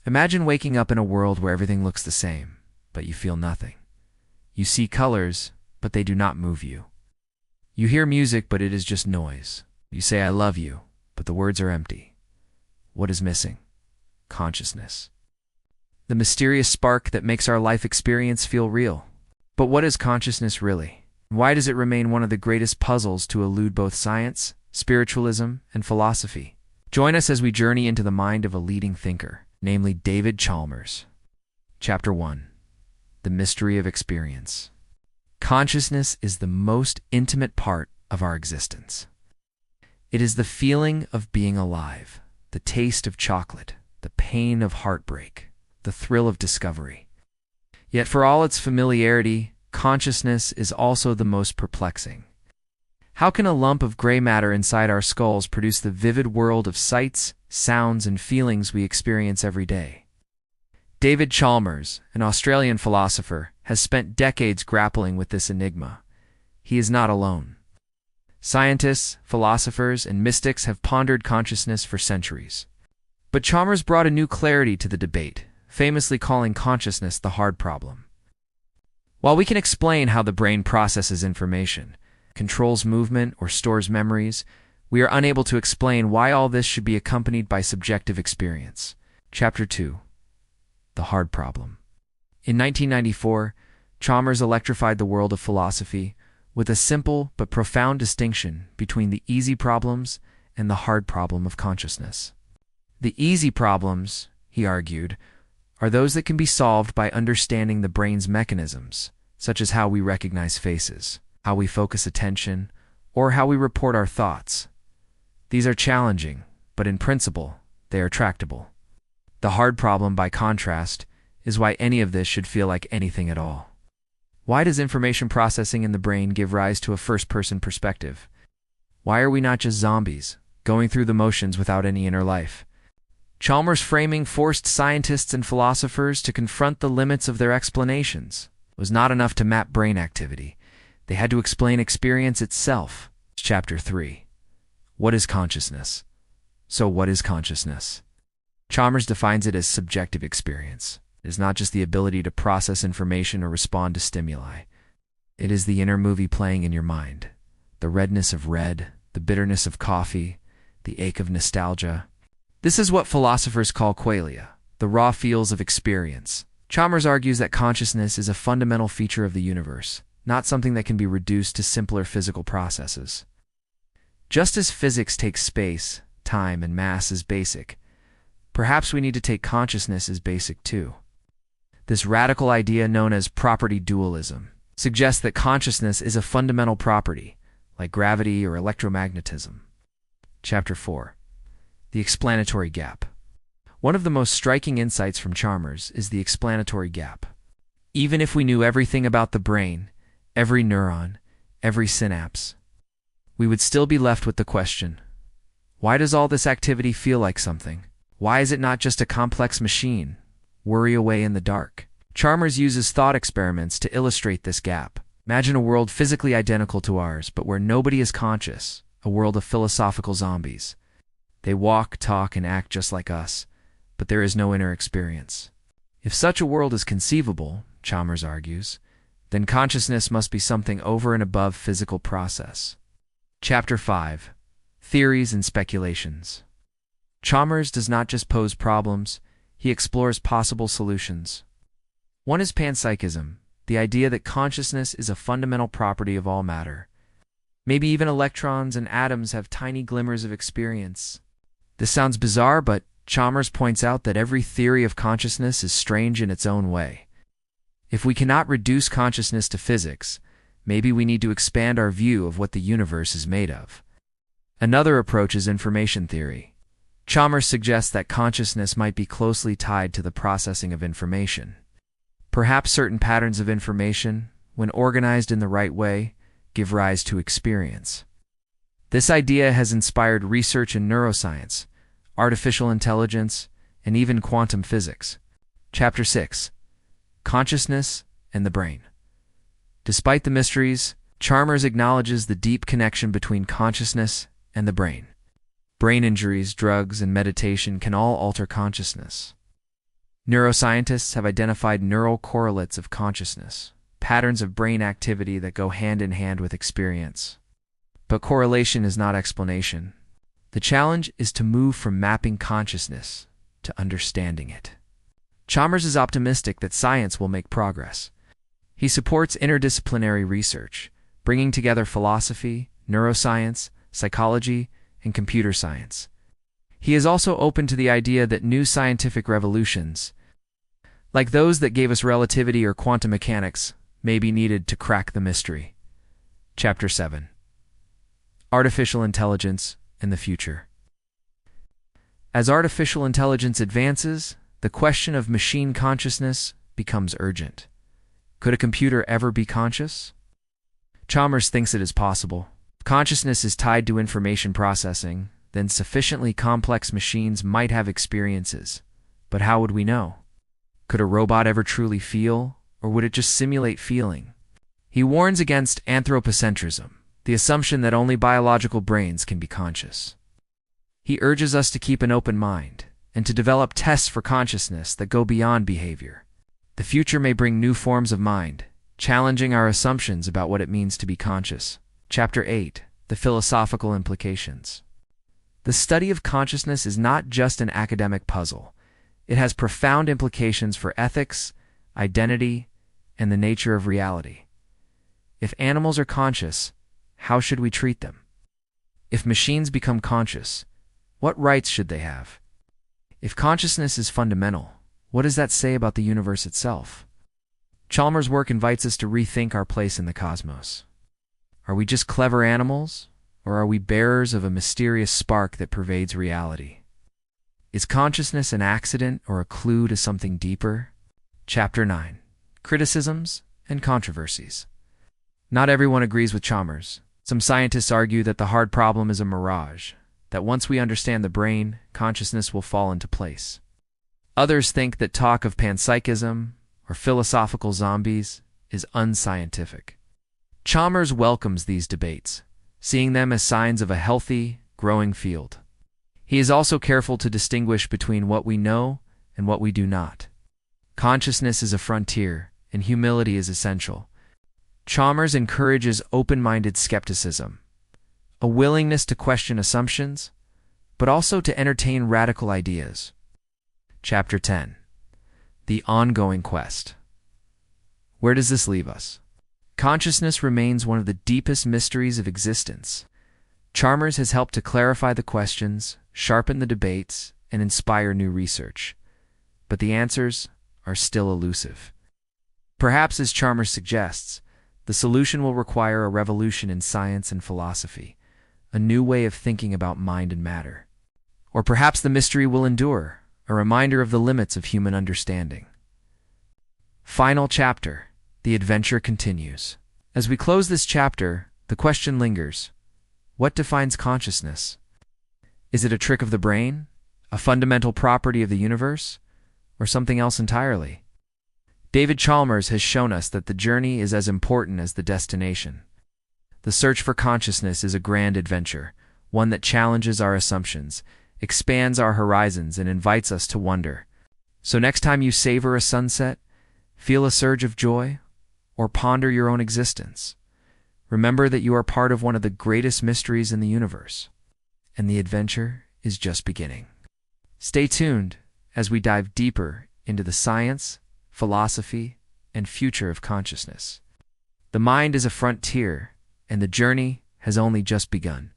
Imagine waking up in a world where everything looks the same, but you feel nothing. You see colors, but they do not move you. You hear music, but it is just noise. You say, "I love you," but the words are empty. What is missing? Consciousness. The mysterious spark that makes our life experience feel real. But what is consciousness really? Why does it remain one of the greatest puzzles to elude both science, spiritualism, and philosophy? Join us as we journey into the mind of a leading thinker, namely David Chalmers. Chapter 1. The Mystery of Experience. Consciousness is the most intimate part of our existence. It is the feeling of being alive, the taste of chocolate, the pain of heartbreak, the thrill of discovery. Yet for all its familiarity, consciousness is also the most perplexing. How can a lump of gray matter inside our skulls produce the vivid world of sights, sounds, and feelings we experience every day? David Chalmers, an Australian philosopher, has spent decades grappling with this enigma. He is not alone. Scientists, philosophers, and mystics have pondered consciousness for centuries. But Chalmers brought a new clarity to the debate, famously calling consciousness the hard problem. While we can explain how the brain processes information, controls movement, or stores memories, we are unable to explain why all this should be accompanied by subjective experience. Chapter 2. The Hard Problem. In 1994, Chalmers electrified the world of philosophy with a simple but profound distinction between the easy problems and the hard problem of consciousness. The easy problems, he argued, are those that can be solved by understanding the brain's mechanisms, such as how we recognize faces, how we focus attention, or how we report our thoughts. These are challenging, but in principle, they are tractable. The hard problem, by contrast, is why any of this should feel like anything at all. Why does information processing in the brain give rise to a first-person perspective? Why are we not just zombies, going through the motions without any inner life? Chalmers' framing forced scientists and philosophers to confront the limits of their explanations. It was not enough to map brain activity. They had to explain experience itself. Chapter 3. What is consciousness? So what is consciousness? Chalmers defines it as subjective experience. It is not just the ability to process information or respond to stimuli. It is the inner movie playing in your mind. The redness of red, the bitterness of coffee, the ache of nostalgia. This is what philosophers call qualia, the raw feels of experience. Chalmers argues that consciousness is a fundamental feature of the universe, not something that can be reduced to simpler physical processes. Just as physics takes space, time, and mass as basic, perhaps we need to take consciousness as basic too. This radical idea, known as property dualism, suggests that consciousness is a fundamental property, like gravity or electromagnetism. Chapter 4. The explanatory gap. One of the most striking insights from Chalmers is the explanatory gap. Even if we knew everything about the brain, every neuron, every synapse, we would still be left with the question, why does all this activity feel like something? Why is it not just a complex machine, worry away in the dark? Chalmers uses thought experiments to illustrate this gap. Imagine a world physically identical to ours, but where nobody is conscious, a world of philosophical zombies. They walk, talk, and act just like us, but there is no inner experience. If such a world is conceivable, Chalmers argues, then consciousness must be something over and above physical process. Chapter 5. Theories and Speculations. Chalmers does not just pose problems, he explores possible solutions. One is panpsychism, the idea that consciousness is a fundamental property of all matter. Maybe even electrons and atoms have tiny glimmers of experience. This sounds bizarre, but Chalmers points out that every theory of consciousness is strange in its own way. If we cannot reduce consciousness to physics, maybe we need to expand our view of what the universe is made of. Another approach is information theory. Chalmers suggests that consciousness might be closely tied to the processing of information. Perhaps certain patterns of information, when organized in the right way, give rise to experience. This idea has inspired research in neuroscience, artificial intelligence, and even quantum physics. Chapter 6. Consciousness and the Brain. Despite the mysteries, Chalmers acknowledges the deep connection between consciousness and the brain. Brain injuries, drugs, and meditation can all alter consciousness. Neuroscientists have identified neural correlates of consciousness, patterns of brain activity that go hand in hand with experience. But correlation is not explanation. The challenge is to move from mapping consciousness to understanding it. Chalmers is optimistic that science will make progress. He supports interdisciplinary research, bringing together philosophy, neuroscience, psychology, and computer science. He is also open to the idea that new scientific revolutions, like those that gave us relativity or quantum mechanics, may be needed to crack the mystery. Chapter 7. Artificial Intelligence and the Future. As artificial intelligence advances, the question of machine consciousness becomes urgent. Could a computer ever be conscious? Chalmers thinks it is possible. If consciousness is tied to information processing, then sufficiently complex machines might have experiences. But how would we know? Could a robot ever truly feel, or would it just simulate feeling? He warns against anthropocentrism, the assumption that only biological brains can be conscious. He urges us to keep an open mind and to develop tests for consciousness that go beyond behavior. The future may bring new forms of mind, challenging our assumptions about what it means to be conscious. Chapter 8. The Philosophical Implications. The study of consciousness is not just an academic puzzle. It has profound implications for ethics, identity, and the nature of reality. If animals are conscious, how should we treat them? If machines become conscious, what rights should they have? If consciousness is fundamental, what does that say about the universe itself? Chalmers' work invites us to rethink our place in the cosmos. Are we just clever animals, or are we bearers of a mysterious spark that pervades reality? Is consciousness an accident or a clue to something deeper? Chapter 9. Criticisms and Controversies. Not everyone agrees with Chalmers. Some scientists argue that the hard problem is a mirage, that once we understand the brain, consciousness will fall into place. Others think that talk of panpsychism or philosophical zombies is unscientific. Chalmers welcomes these debates, seeing them as signs of a healthy, growing field. He is also careful to distinguish between what we know and what we do not. Consciousness is a frontier, and humility is essential. Chalmers encourages open-minded skepticism, a willingness to question assumptions, but also to entertain radical ideas. Chapter 10. The Ongoing Quest. Where does this leave us? Consciousness remains one of the deepest mysteries of existence. Chalmers has helped to clarify the questions, sharpen the debates, and inspire new research. But the answers are still elusive. Perhaps, as Chalmers suggests, the solution will require a revolution in science and philosophy, a new way of thinking about mind and matter. Or perhaps the mystery will endure, a reminder of the limits of human understanding. Final chapter. The adventure continues. As we close this chapter, the question lingers: what defines consciousness? Is it a trick of the brain, a fundamental property of the universe, or something else entirely? David Chalmers has shown us that the journey is as important as the destination. The search for consciousness is a grand adventure, one that challenges our assumptions, expands our horizons, and invites us to wonder. So next time you savor a sunset, feel a surge of joy, or ponder your own existence, remember that you are part of one of the greatest mysteries in the universe, and the adventure is just beginning. Stay tuned as we dive deeper into the science, philosophy, and future of consciousness. The mind is a frontier, and the journey has only just begun.